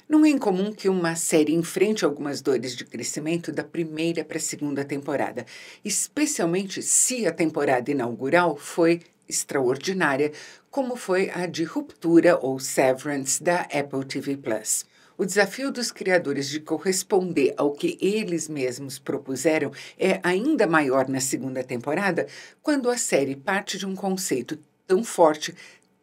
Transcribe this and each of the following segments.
Não é incomum que uma série enfrente algumas dores de crescimento da primeira para a segunda temporada, especialmente se a temporada inaugural foi extraordinária, como foi a de Ruptura ou Severance da Apple TV Plus. O desafio dos criadores de corresponder ao que eles mesmos propuseram é ainda maior na segunda temporada, quando a série parte de um conceito tão forte,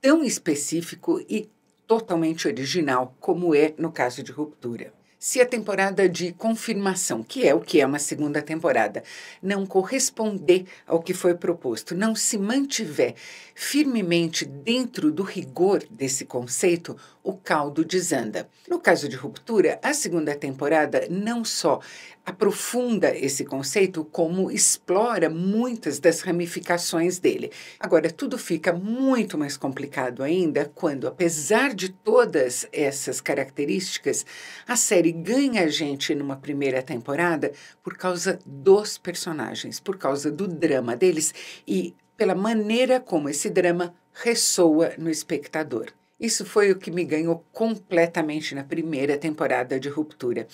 tão específico e totalmente original, como é no caso de Ruptura. Se a temporada de confirmação, que é o que é uma segunda temporada, não corresponder ao que foi proposto, não se mantiver firmemente dentro do rigor desse conceito, o caldo desanda. No caso de Ruptura, a segunda temporada não só aprofunda esse conceito, como explora muitas das ramificações dele. Agora, tudo fica muito mais complicado ainda quando, apesar de todas essas características, a série ganha a gente numa primeira temporada por causa dos personagens, por causa do drama deles e pela maneira como esse drama ressoa no espectador. Isso foi o que me ganhou completamente na primeira temporada de Ruptura.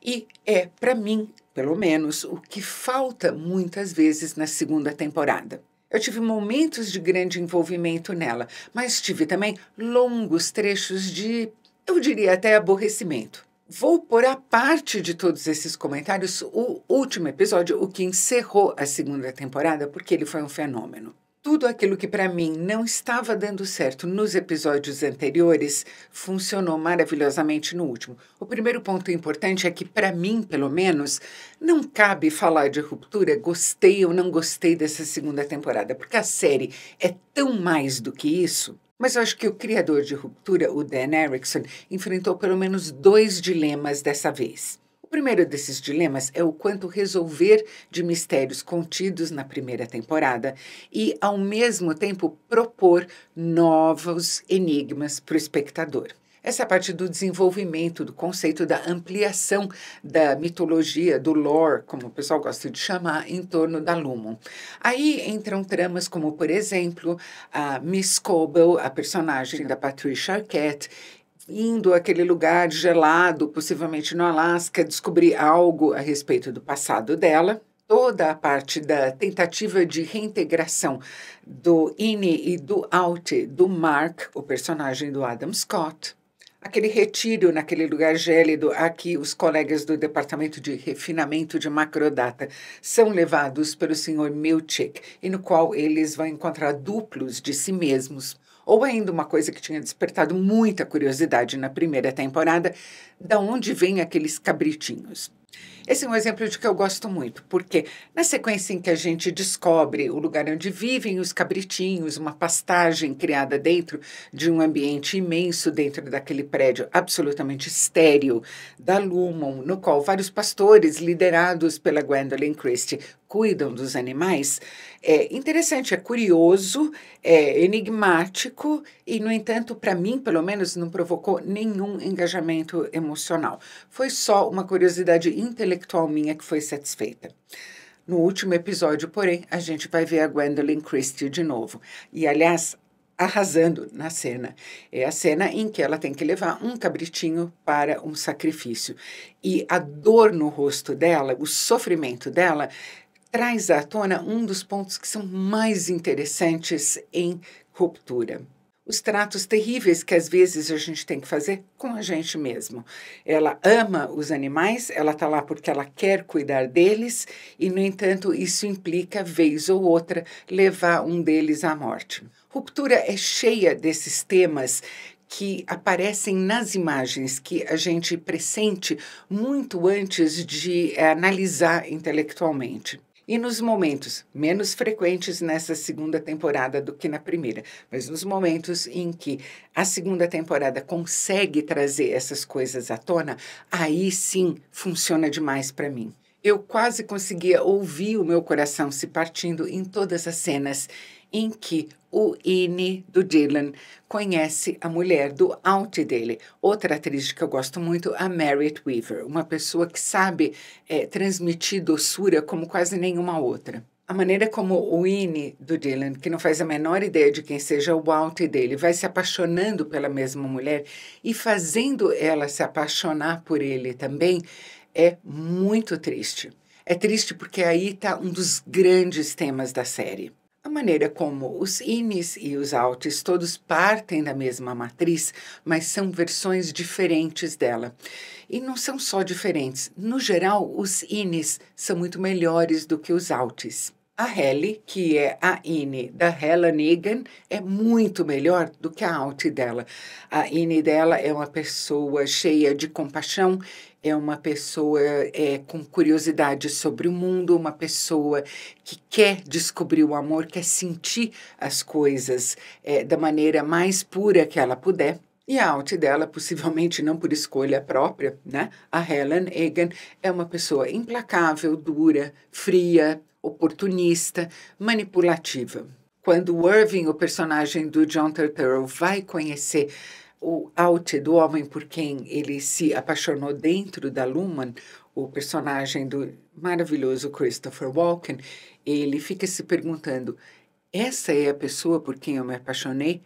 E é, para mim, pelo menos, o que falta muitas vezes na segunda temporada. Eu tive momentos de grande envolvimento nela, mas tive também longos trechos de, eu diria até aborrecimento. Vou pôr à parte de todos esses comentários o último episódio, o que encerrou a segunda temporada, porque ele foi um fenômeno. Tudo aquilo que para mim não estava dando certo nos episódios anteriores funcionou maravilhosamente no último. O primeiro ponto importante é que, para mim, pelo menos, não cabe falar de Ruptura, gostei ou não gostei dessa segunda temporada, porque a série é tão mais do que isso. Mas eu acho que o criador de Ruptura, o Dan Erickson, enfrentou pelo menos 2 dilemas dessa vez. O primeiro desses dilemas é o quanto resolver de mistérios contidos na primeira temporada e, ao mesmo tempo, propor novos enigmas para o espectador. Essa é a parte do desenvolvimento, do conceito da ampliação da mitologia, do lore, como o pessoal gosta de chamar, em torno da Lumon. Aí entram tramas como, por exemplo, a Miss Cobble, a personagem da Patricia Arquette, indo àquele lugar gelado, possivelmente no Alasca, descobrir algo a respeito do passado dela. Toda a parte da tentativa de reintegração do Innie e do Out do Mark, o personagem do Adam Scott. Aquele retiro naquele lugar gélido a que os colegas do Departamento de Refinamento de Macrodata são levados pelo Sr. Milchick e no qual eles vão encontrar duplos de si mesmos. Ou ainda uma coisa que tinha despertado muita curiosidade na primeira temporada, da onde vêm aqueles cabritinhos. Esse é um exemplo de que eu gosto muito, porque na sequência em que a gente descobre o lugar onde vivem os cabritinhos, uma pastagem criada dentro de um ambiente imenso, dentro daquele prédio absolutamente estéril da Lumon, no qual vários pastores liderados pela Gwendolyn Christie cuidam dos animais, é interessante, é curioso, é enigmático e, no entanto, para mim, pelo menos, não provocou nenhum engajamento emocional. Foi só uma curiosidade intelectual minha que foi satisfeita. No último episódio, porém, a gente vai ver a Gwendolyn Christie de novo. E, aliás, arrasando na cena. É a cena em que ela tem que levar um cabritinho para um sacrifício. E a dor no rosto dela, o sofrimento dela, traz à tona um dos pontos que são mais interessantes em Ruptura. Os tratos terríveis que às vezes a gente tem que fazer com a gente mesmo. Ela ama os animais, ela está lá porque ela quer cuidar deles e, no entanto, isso implica, vez ou outra, levar um deles à morte. Ruptura é cheia desses temas que aparecem nas imagens que a gente pressente muito antes de analisar intelectualmente. E nos momentos menos frequentes nessa segunda temporada do que na primeira, mas nos momentos em que a segunda temporada consegue trazer essas coisas à tona, aí sim funciona demais para mim. Eu quase conseguia ouvir o meu coração se partindo em todas as cenas em que o Innie do Dylan conhece a mulher do out dele. Outra atriz que eu gosto muito, a Merritt Wever, uma pessoa que sabe transmitir doçura como quase nenhuma outra. A maneira como o Winnie do Dylan, que não faz a menor ideia de quem seja o Walt dele, vai se apaixonando pela mesma mulher e fazendo ela se apaixonar por ele também, é muito triste. É triste porque aí está um dos grandes temas da série. A maneira como os Innies e os Outs todos partem da mesma matriz, mas são versões diferentes dela. E não são só diferentes. No geral, os Innies são muito melhores do que os Outs. A Halle, que é a Innie da Helen Egan, é muito melhor do que a Out dela. A Innie dela é uma pessoa cheia de compaixão, é uma pessoa com curiosidade sobre o mundo, uma pessoa que quer descobrir o amor, quer sentir as coisas da maneira mais pura que ela puder. E a Out dela, possivelmente não por escolha própria, né? A Helen Egan é uma pessoa implacável, dura, fria, oportunista, manipulativa. Quando o Irving, o personagem do John Turturro, vai conhecer o Out do homem por quem ele se apaixonou dentro da Lumon, o personagem do maravilhoso Christopher Walken, ele fica se perguntando: essa é a pessoa por quem eu me apaixonei?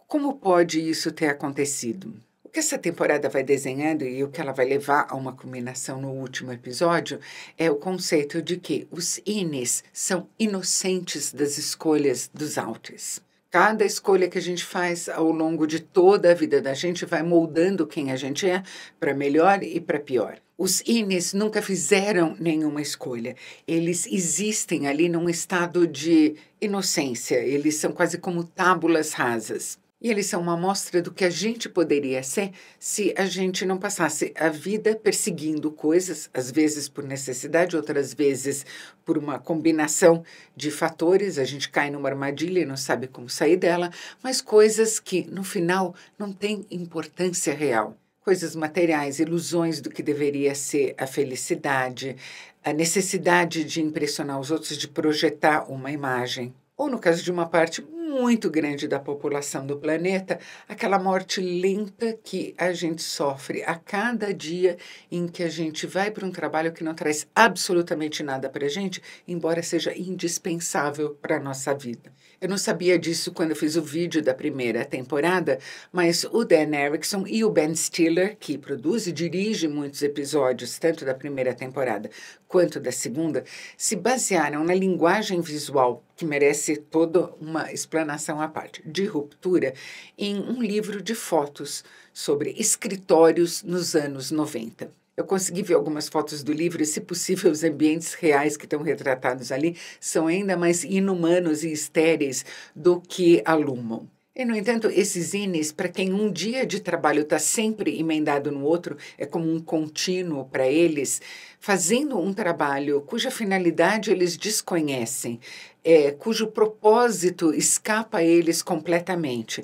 Como pode isso ter acontecido? O que essa temporada vai desenhando e o que ela vai levar a uma culminação no último episódio é o conceito de que os Innies são inocentes das escolhas dos Outs. Cada escolha que a gente faz ao longo de toda a vida da gente vai moldando quem a gente é, para melhor e para pior. Os Innies nunca fizeram nenhuma escolha. Eles existem ali num estado de inocência. Eles são quase como tábulas rasas. E eles são uma amostra do que a gente poderia ser se a gente não passasse a vida perseguindo coisas, às vezes por necessidade, outras vezes por uma combinação de fatores. A gente cai numa armadilha e não sabe como sair dela, mas coisas que, no final, não têm importância real. Coisas materiais, ilusões do que deveria ser a felicidade, a necessidade de impressionar os outros, de projetar uma imagem. Ou, no caso de uma parte muito grande da população do planeta, aquela morte lenta que a gente sofre a cada dia em que a gente vai para um trabalho que não traz absolutamente nada para a gente, embora seja indispensável para a nossa vida. Eu não sabia disso quando eu fiz o vídeo da primeira temporada, mas o Dan Erickson e o Ben Stiller, que produz e dirige muitos episódios, tanto da primeira temporada quanto da segunda, se basearam na linguagem visual, que merece toda uma explanação à parte, de ruptura, em um livro de fotos sobre escritórios nos anos 90. Eu consegui ver algumas fotos do livro e, se possível, os ambientes reais que estão retratados ali são ainda mais inumanos e estéreis do que a Lumon. E, no entanto, esses Innies, para quem um dia de trabalho está sempre emendado no outro, é como um contínuo para eles, fazendo um trabalho cuja finalidade eles desconhecem, cujo propósito escapa a eles completamente,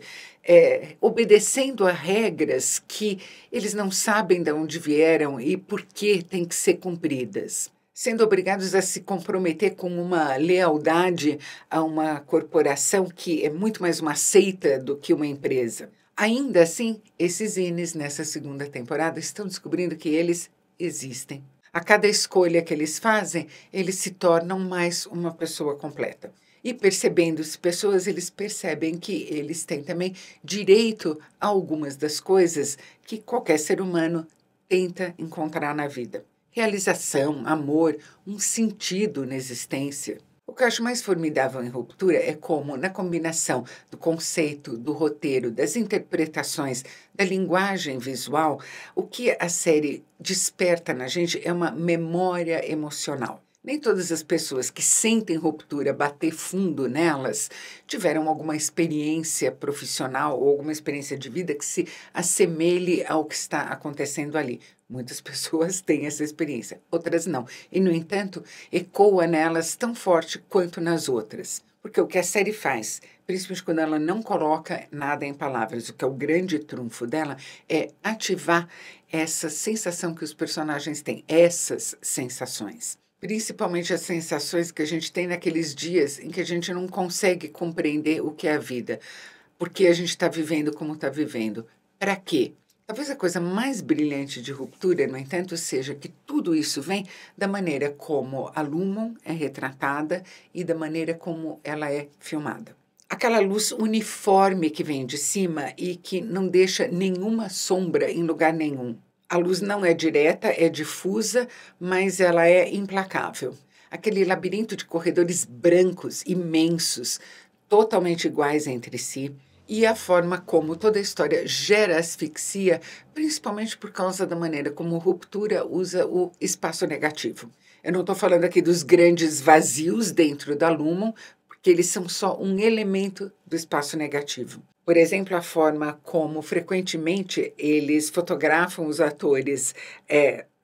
obedecendo a regras que eles não sabem de onde vieram e por que têm que ser cumpridas, sendo obrigados a se comprometer com uma lealdade a uma corporação que é muito mais uma seita do que uma empresa. Ainda assim, esses Innies, nessa segunda temporada, estão descobrindo que eles existem. A cada escolha que eles fazem, eles se tornam mais uma pessoa completa. E percebendo-se pessoas, eles percebem que eles têm também direito a algumas das coisas que qualquer ser humano tenta encontrar na vida. Realização, amor, um sentido na existência. O que eu acho mais formidável em Ruptura é como, na combinação do conceito, do roteiro, das interpretações, da linguagem visual, o que a série desperta na gente é uma memória emocional. Nem todas as pessoas que sentem ruptura bater fundo nelas tiveram alguma experiência profissional ou alguma experiência de vida que se assemelhe ao que está acontecendo ali. Muitas pessoas têm essa experiência, outras não. E, no entanto, ecoa nelas tão forte quanto nas outras. Porque o que a série faz, principalmente quando ela não coloca nada em palavras, o que é o grande trunfo dela, é ativar essa sensação que os personagens têm, essas sensações. Principalmente as sensações que a gente tem naqueles dias em que a gente não consegue compreender o que é a vida. Por que a gente está vivendo como está vivendo? Para quê? Talvez a coisa mais brilhante de Ruptura, no entanto, seja que tudo isso vem da maneira como a Lumon é retratada e da maneira como ela é filmada. Aquela luz uniforme que vem de cima e que não deixa nenhuma sombra em lugar nenhum. A luz não é direta, é difusa, mas ela é implacável. Aquele labirinto de corredores brancos, imensos, totalmente iguais entre si, e a forma como toda a história gera asfixia, principalmente por causa da maneira como Ruptura usa o espaço negativo. Eu não estou falando aqui dos grandes vazios dentro da Lumon, porque eles são só um elemento do espaço negativo. Por exemplo, a forma como frequentemente eles fotografam os atores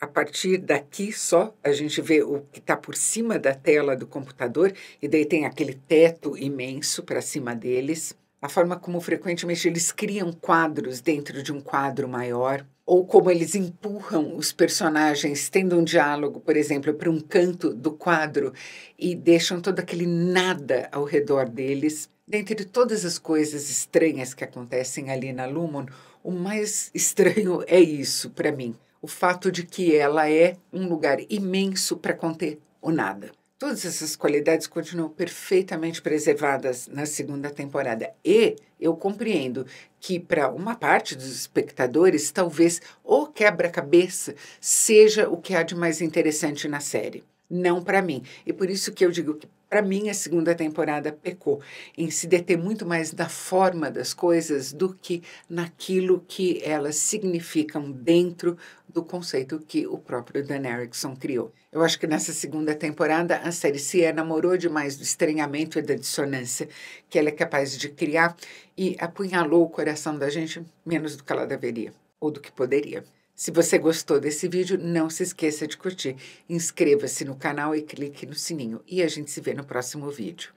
a partir daqui só, a gente vê o que está por cima da tela do computador, e daí tem aquele teto imenso para cima deles. A forma como frequentemente eles criam quadros dentro de um quadro maior, ou como eles empurram os personagens, tendo um diálogo, por exemplo, para um canto do quadro e deixam todo aquele nada ao redor deles. Dentre todas as coisas estranhas que acontecem ali na Lumon, o mais estranho é isso para mim, o fato de que ela é um lugar imenso para conter o nada. Todas essas qualidades continuam perfeitamente preservadas na segunda temporada. E eu compreendo que, para uma parte dos espectadores, talvez o quebra-cabeça seja o que há de mais interessante na série. Não para mim. E por isso que eu digo que, para mim, a segunda temporada pecou em se deter muito mais na forma das coisas do que naquilo que elas significam dentro do conceito que o próprio Dan Erickson criou. Eu acho que nessa segunda temporada a série se enamorou demais do estranhamento e da dissonância que ela é capaz de criar e apunhalou o coração da gente menos do que ela deveria ou do que poderia. Se você gostou desse vídeo, não se esqueça de curtir. Inscreva-se no canal e clique no sininho. E a gente se vê no próximo vídeo.